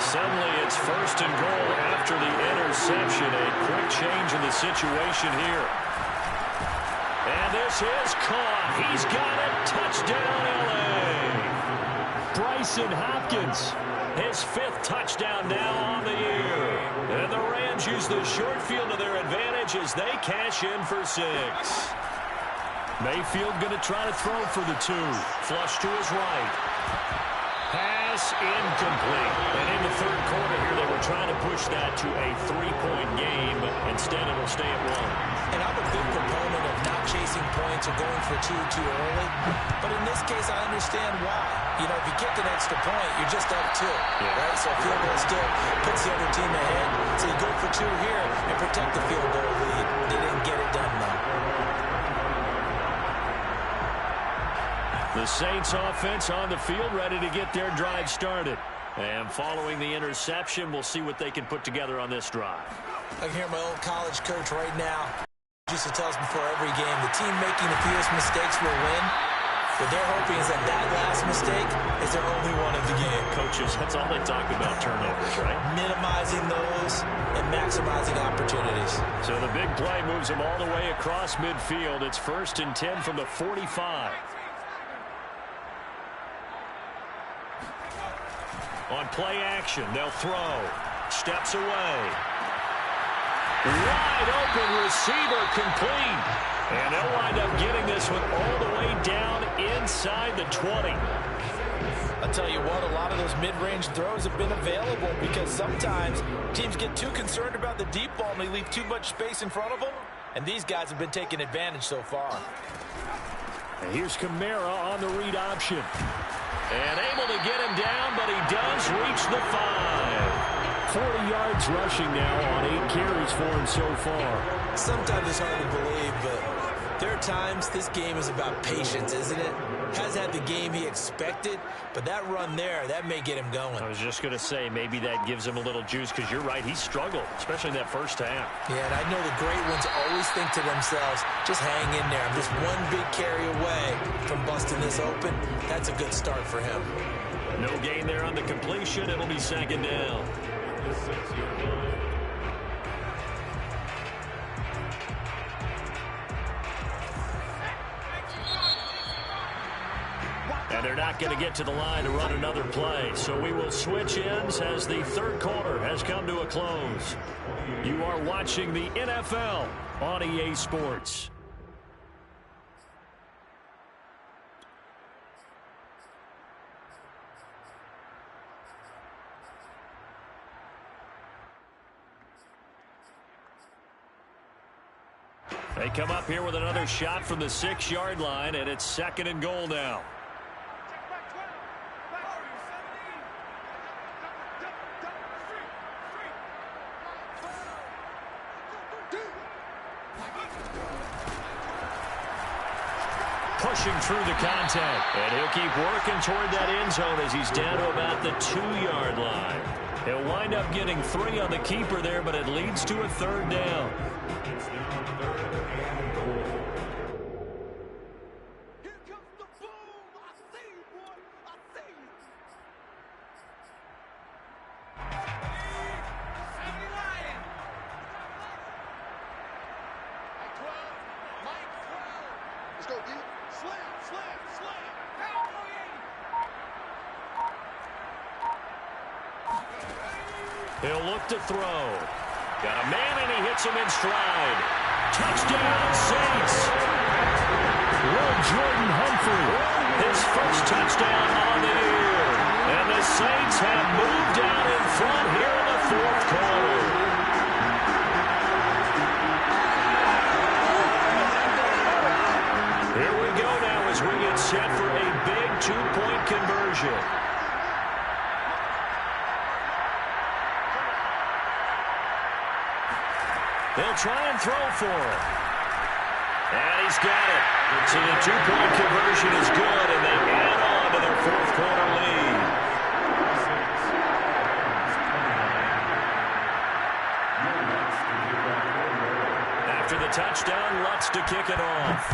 Suddenly it's 1st and goal after the interception. A quick change in the situation here. And this is caught. He's got it. Touchdown, L.A. Bryson Hopkins. His 5th touchdown now on the year. And the Rams use the short field to their advantage as they cash in for 6. Mayfield going to try to throw for the 2. Flush to his right. Pass incomplete. And in the 3rd quarter here, they were trying to push that to a 3-point game. Instead, it'll stay at 1. And I'm a big proponent of not chasing points or going for 2 too early. But in this case, I understand why. You know, if you kick an extra point, you're just up 2, right? So a field goal still puts the other team ahead. So you go for 2 here and protect the field goal lead. They didn't get it done, though. The Saints offense on the field ready to get their drive started. And following the interception, we'll see what they can put together on this drive. I can hear my old college coach right now. He used to tell us before every game, the team making the fewest mistakes will win. What they're hoping is that last mistake is their only one of the game. Coaches, that's all they talk about, turnovers, right? Minimizing those and maximizing opportunities. So the big play moves them all the way across midfield. It's 1st and 10 from the 45. On play action, they'll throw. Steps away. Wide open receiver complete. And they'll wind up getting this one all the way down inside the 20. I'll tell you what, a lot of those mid-range throws have been available because sometimes teams get too concerned about the deep ball and they leave too much space in front of them. And these guys have been taking advantage so far. And here's Kamara on the read option. And able to get him down, but he does reach the 5. 40 yards rushing now on 8 carries for him so far. Sometimes it's hard to believe, but there are times this game is about patience, isn't it? Has had the game he expected, but that run there, that may get him going. I was just going to say, maybe that gives him a little juice, because you're right, he struggled, especially in that first half. Yeah, and I know the great ones always think to themselves, just hang in there. I'm just one big carry away from busting this open. That's a good start for him. No gain there on the completion. It'll be second down. And they're not going to get to the line to run another play. So we will switch ends as the third quarter has come to a close. You are watching the NFL on EA Sports. They come up here with another shot from the 6-yard line, and it's second and goal now. Pushing through the contact, and he'll keep working toward that end zone as he's down to about the 2-yard line. He'll wind up getting 3 on the keeper there, but it leads to a third down. He'll look to throw. Got a man, and he hits him in stride. Touchdown, Saints. Will Jordan Humphrey. His first touchdown on the year. And the Saints have moved out in front here in the fourth quarter. Here we go now as we get set for a big 2-point conversion. They'll try and throw for it. And he's got it. So the 2-point conversion is good, and they add on to their fourth quarter lead. After the touchdown, Lutz to kick it off.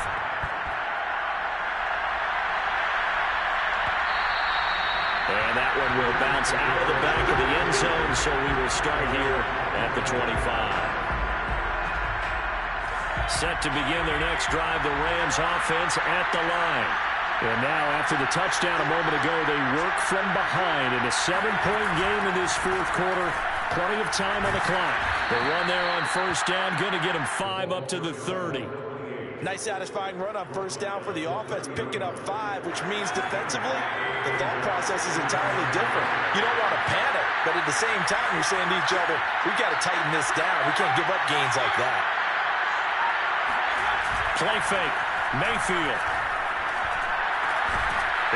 And that one will bounce out of the back of the end zone, so we will start here at the 25. Set to begin their next drive, the Rams offense at the line. And now, after the touchdown a moment ago, they work from behind in a 7-point game in this fourth quarter. Plenty of time on the clock. The run there on first down, going to get them 5 up to the 30. Nice satisfying run on first down for the offense, picking up 5, which means defensively, the thought process is entirely different. You don't want to panic, but at the same time, you're saying to each other, we got to tighten this down. We can't give up gains like that. Play fake. Mayfield.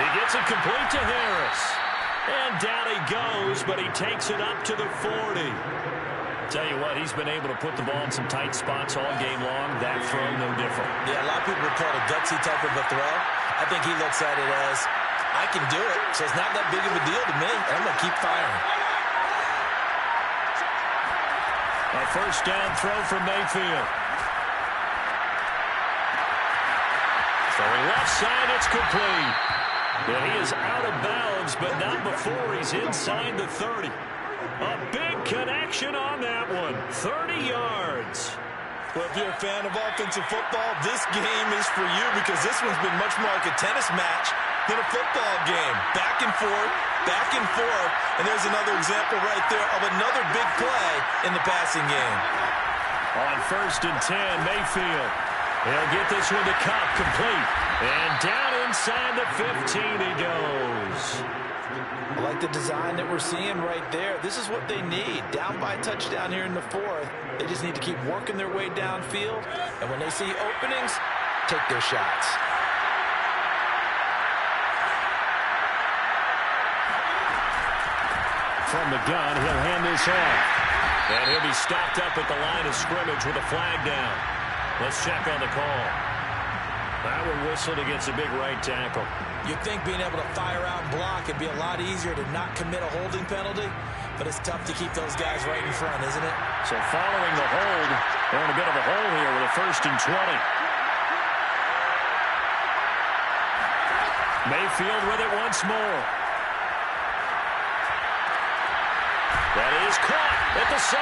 He gets it complete to Harris. And down he goes, but he takes it up to the 40. Tell you what, he's been able to put the ball in some tight spots all game long. That throw, no different. Yeah, a lot of people would call it a gutsy type of a throw. I think he looks at it as, I can do it, so it's not that big of a deal to me, and I'm going to keep firing. A first down throw from Mayfield. Throwing left side, it's complete. And he is out of bounds, but not before he's inside the 30. A big connection on that one. 30 yards. Well, if you're a fan of offensive football, this game is for you because this one's been much more like a tennis match than a football game. Back and forth, back and forth, and there's another example right there of another big play in the passing game. On 1st and 10, Mayfield. He'll get this one to Kupp, complete. And down inside the 15 he goes. I like the design that we're seeing right there. This is what they need. Down by a touchdown here in the 4th. They just need to keep working their way downfield. And when they see openings, take their shots. From the gun, he'll hand this off. And he'll be stopped up at the line of scrimmage with a flag down. Let's check on the call. That one whistled against a big right tackle. You'd think being able to fire out and block would be a lot easier to not commit a holding penalty, but it's tough to keep those guys right in front, isn't it? So following the hold, they're in a bit of a hole here with a 1st and 20. Mayfield with it once more. That is caught at the 7.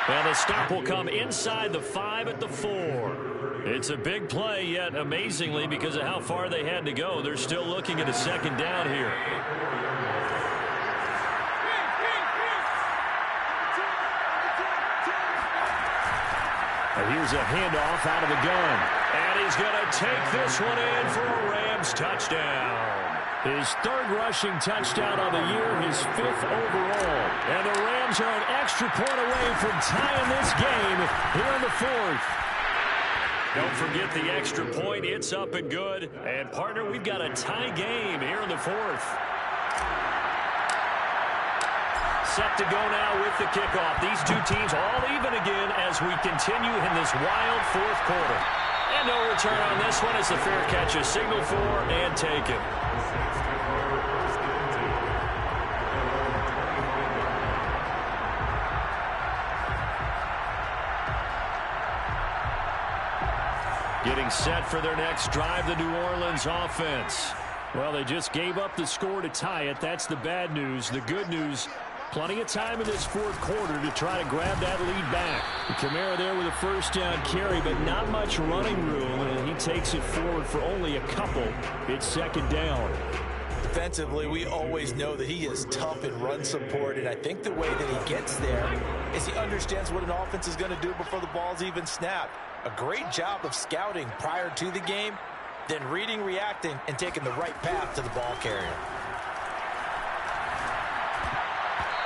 And the stop will come inside the 5 at the 4. It's a big play, yet amazingly, because of how far they had to go, they're still looking at a 2nd down here. And here's a handoff out of the gun. And he's going to take this one in for a Rams touchdown. His 3rd rushing touchdown on the year, his 5th overall. And the Rams are an extra point away from tying this game here in the 4th. Don't forget the extra point. It's up and good. And, partner, we've got a tie game here in the 4th. Set to go now with the kickoff. These two teams all even again as we continue in this wild 4th quarter. And no return on this one as the fair catch is signaled for and taken. Getting set for their next drive, the New Orleans offense. Well, they just gave up the score to tie it. That's the bad news. The good news, plenty of time in this 4th quarter to try to grab that lead back. Kamara there with a 1st down carry, but not much running room, and he takes it forward for only a couple. It's 2nd down. Defensively, we always know that he is tough in run support, and I think the way that he gets there is he understands what an offense is going to do before the ball's even snapped. A great job of scouting prior to the game, then reading, reacting, and taking the right path to the ball carrier.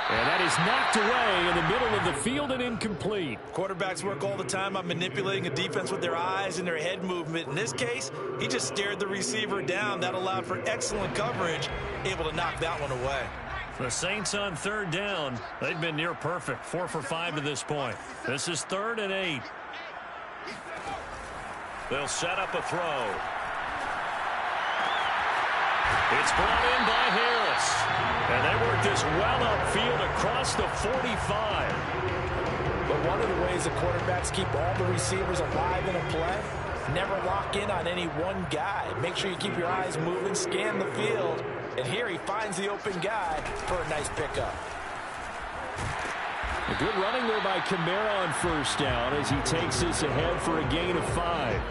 And that is knocked away in the middle of the field and incomplete. Quarterbacks work all the time on manipulating a defense with their eyes and their head movement. In this case, he just stared the receiver down. That allowed for excellent coverage, able to knock that one away. The Saints on 3rd down. They've been near perfect. 4 for 5 to this point. This is 3rd and 8. They'll set up a throw. It's brought in by Harris. And they work this well upfield across the 45. But one of the ways the quarterbacks keep all the receivers alive in a play, never lock in on any one guy. Make sure you keep your eyes moving, scan the field. And here he finds the open guy for a nice pickup. A good running there by Kamara on 1st down as he takes this ahead for a gain of 5.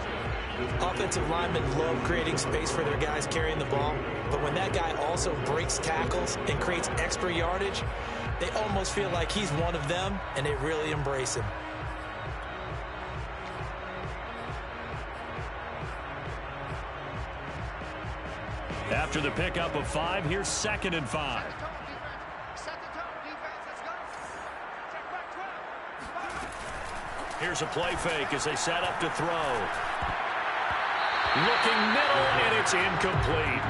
Offensive linemen love creating space for their guys carrying the ball, but when that guy also breaks tackles and creates extra yardage, they almost feel like he's one of them, and they really embrace him. After the pickup of 5, here's 2nd and 5. Here's a play fake as they set up to throw. Looking middle, and it's incomplete.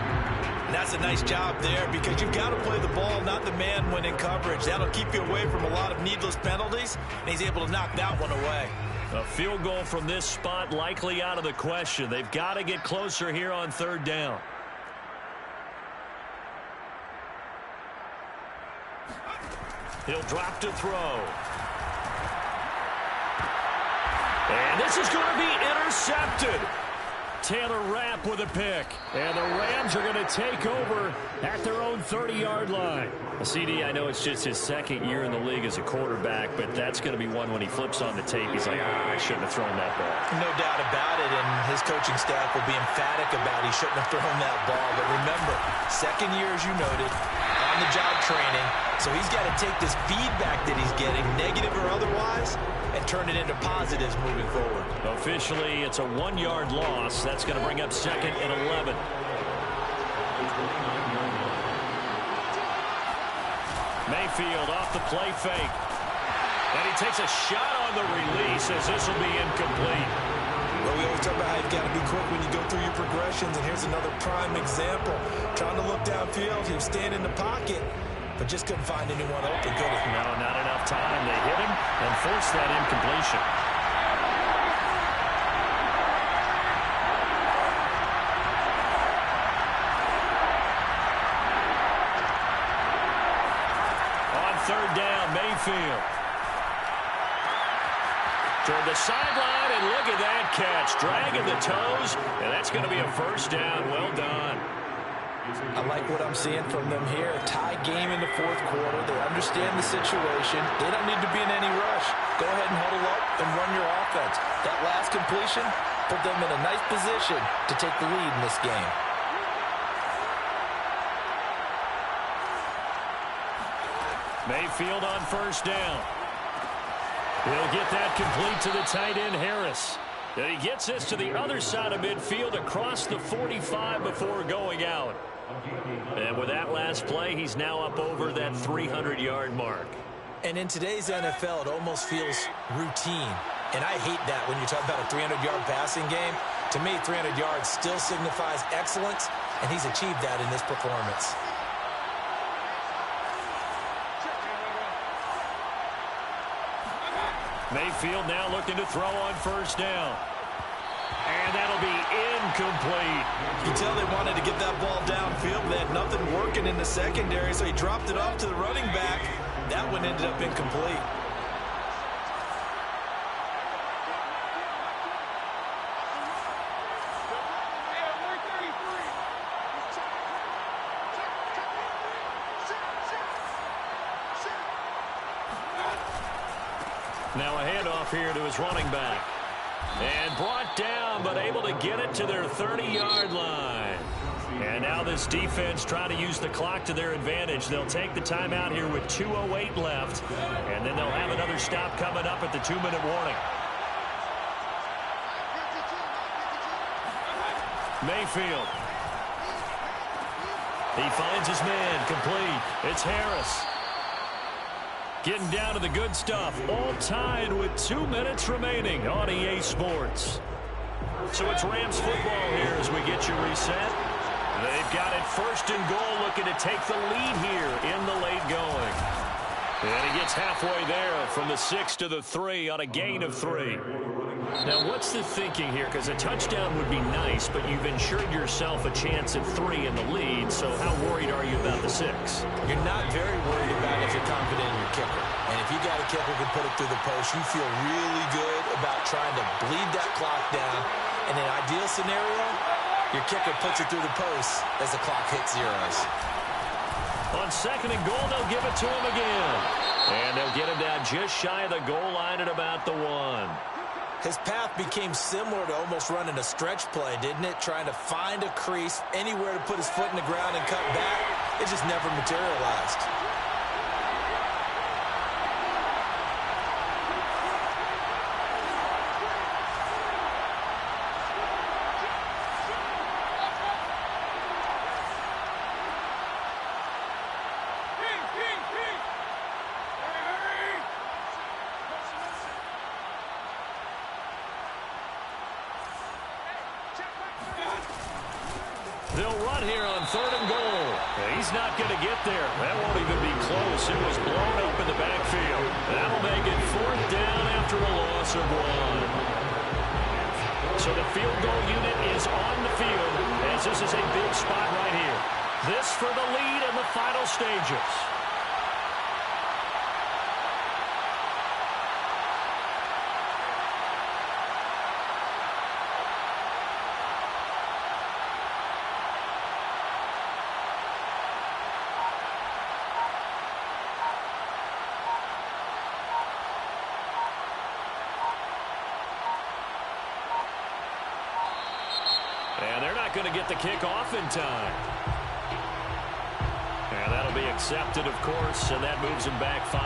And that's a nice job there because you've got to play the ball, not the man when in coverage. That'll keep you away from a lot of needless penalties, and he's able to knock that one away. A field goal from this spot likely out of the question. They've got to get closer here on 3rd down. He'll drop to throw. And this is going to be intercepted. Taylor Rapp with a pick. And the Rams are going to take over at their own 30-yard line. CD, I know it's just his 2nd year in the league as a quarterback, but that's going to be one when he flips on the tape. He's like, I shouldn't have thrown that ball. No doubt about it, and his coaching staff will be emphatic about he shouldn't have thrown that ball. But remember, 2nd year, as you noted, on-the-job training. So he's got to take this feedback that he's getting, negative or otherwise, and turn it into positives moving forward. Officially, it's a 1-yard loss. That's going to bring up 2nd and 11. Mayfield off the play fake. And he takes a shot on the release as this will be incomplete. Well, we always talk about how you've got to be quick when you go through your progressions, and here's another prime example. Trying to look downfield, he was standing in the pocket, but just couldn't find anyone open, could he? No, not enough time. They hit him and forced that incompletion. On 3rd down, Mayfield. Toward the sideline, and look at that catch. Dragging the toes, and that's going to be a 1st down. Well done. I like what I'm seeing from them here. A tie game in the 4th quarter. They understand the situation. They don't need to be in any rush. Go ahead and huddle up and run your offense. That last completion put them in a nice position to take the lead in this game. Mayfield on 1st down. He'll get that complete to the tight end, Harris. And he gets this to the other side of midfield across the 45 before going out. And with that last play, he's now up over that 300-yard mark. And in today's NFL, it almost feels routine. And I hate that when you talk about a 300-yard passing game. To me, 300 yards still signifies excellence, and he's achieved that in this performance. Mayfield now looking to throw on 1st down. And that'll be incomplete. You can tell they wanted to get that ball downfield. They had nothing working in the secondary, so he dropped it off to the running back. That one ended up incomplete. Now a handoff here to his running back. And brought down, but able to get it to their 30-yard line. And now this defense trying to use the clock to their advantage. They'll take the timeout here with 2:08 left. And then they'll have another stop coming up at the 2-minute warning. Mayfield. He finds his man, complete. It's Harris. Getting down to the good stuff. All tied with 2 minutes remaining on EA Sports. So it's Rams football here as we get you reset. They've got it 1st and goal, looking to take the lead here in the late going. And he gets halfway there from the 6 to the 3 on a gain of 3. Now, what's the thinking here? Because a touchdown would be nice, but you've ensured yourself a chance at 3 in the lead, so how worried are you about the 6? You're not very worried about it if you're confident in your kicker. And if you got a kicker who can put it through the post, you feel really good about trying to bleed that clock down. In an ideal scenario, your kicker puts it through the post as the clock hits zeros. On 2nd and goal, they'll give it to him again. And they'll get him down just shy of the goal line at about the 1. His path became similar to almost running a stretch play, didn't it? Trying to find a crease, anywhere to put his foot in the ground and cut back. It just never materialized. They'll run here on 3rd and goal. He's not going to get there. That won't even be close. It was blown up in the backfield. That'll make it 4th down after a loss of 1. So the field goal unit is on the field as this is a big spot right here. This for the lead in the final stages. And they're not going to get the kick off in time. And that'll be accepted, of course, and that moves them back 5.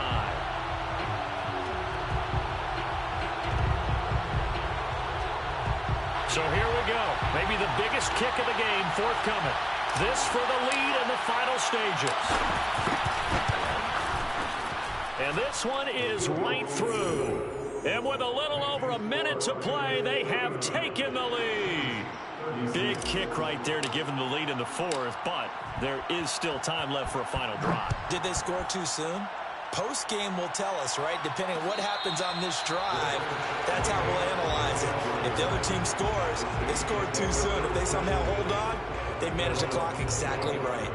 So here we go. Maybe the biggest kick of the game forthcoming. This for the lead in the final stages. And this one is right through. And with a little over a minute to play, they have taken the lead. Big kick right there to give them the lead in the 4th, but there is still time left for a final drive. Did they score too soon? Post-game will tell us, right? Depending on what happens on this drive, that's how we'll analyze it. If the other team scores, they scored too soon. If they somehow hold on, they manage the clock exactly right.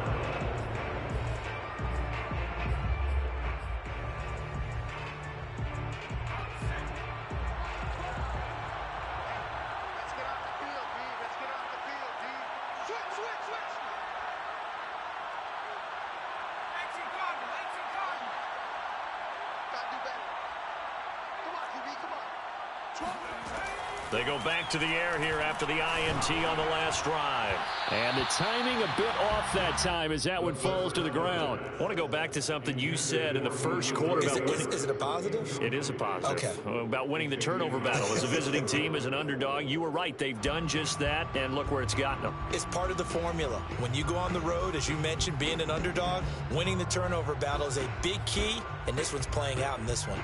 They go back to the air here after the INT on the last drive. And the timing a bit off that time as that one falls to the ground. I want to go back to something you said in the first quarter. Is it a positive? It is a positive. Okay. About winning the turnover battle. As a visiting team, as an underdog, you were right. They've done just that, and look where it's gotten them. It's part of the formula. When you go on the road, as you mentioned, being an underdog, winning the turnover battle is a big key, and this one's playing out in this one.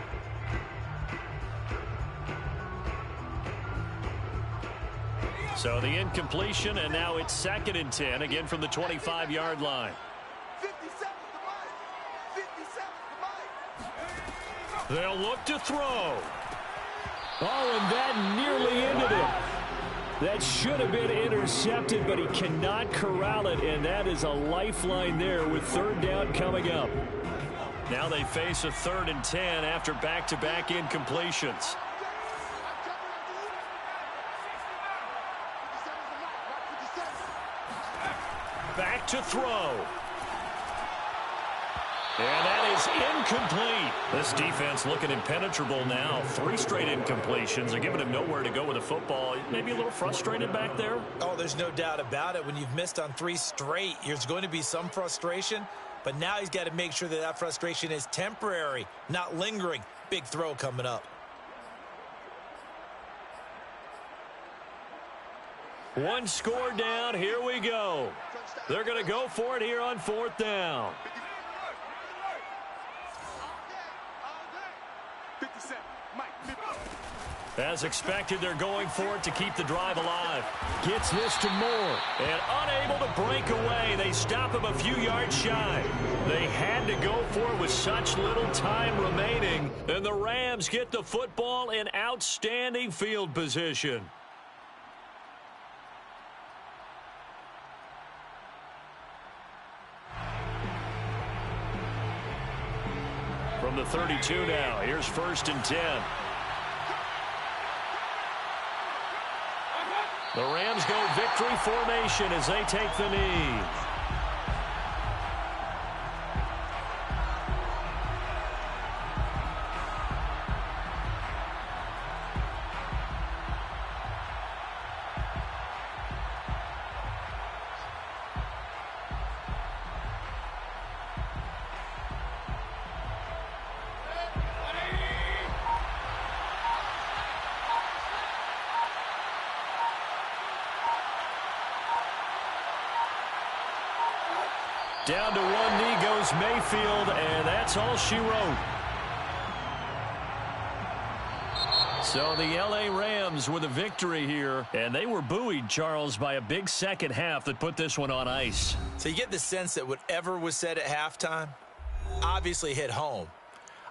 So the incompletion, and now it's 2nd and 10, again from the 25-yard line. 50 seconds to 50 seconds to They'll look to throw. Oh, and that nearly ended it. That should have been intercepted, but he cannot corral it, and that is a lifeline there with 3rd down coming up. Now they face a 3rd and 10 after back-to-back incompletions. Back to throw. And that is incomplete. This defense looking impenetrable now. 3 straight incompletions. They're giving him nowhere to go with the football. Maybe a little frustrated back there. Oh, there's no doubt about it. When you've missed on 3 straight, there's going to be some frustration. But now he's got to make sure that that frustration is temporary, not lingering. Big throw coming up. One score down. Here we go. They're going to go for it here on 4th down. 50 As expected, they're going for it to keep the drive alive. Gets this to Moore. And unable to break away. They stop him a few yards shy. They had to go for it with such little time remaining. And the Rams get the football in outstanding field position. From the 32 now, here's 1st and 10. The Rams go victory formation as they take the knee. Down to one knee goes Mayfield, and that's all she wrote. So the L.A. Rams with a victory here, and they were buoyed, Charles, by a big second half that put this one on ice. So you get the sense that whatever was said at halftime obviously hit home.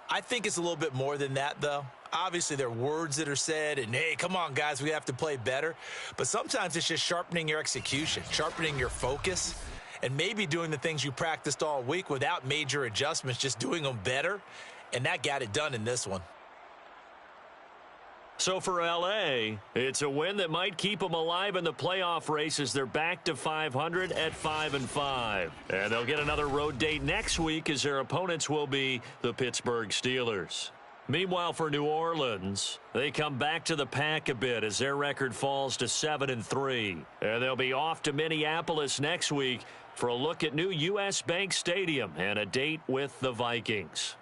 I think it's a little bit more than that, though. Obviously, there are words that are said, and, hey, come on, guys, we have to play better. But sometimes it's just sharpening your execution, sharpening your focus, and maybe doing the things you practiced all week without major adjustments, just doing them better. And that got it done in this one. So for L.A., it's a win that might keep them alive in the playoff race as they're back to 500 at 5-5. And they'll get another road date next week as their opponents will be the Pittsburgh Steelers. Meanwhile, for New Orleans, they come back to the pack a bit as their record falls to 7-3. And they'll be off to Minneapolis next week for a look at new U.S. Bank Stadium and a date with the Vikings.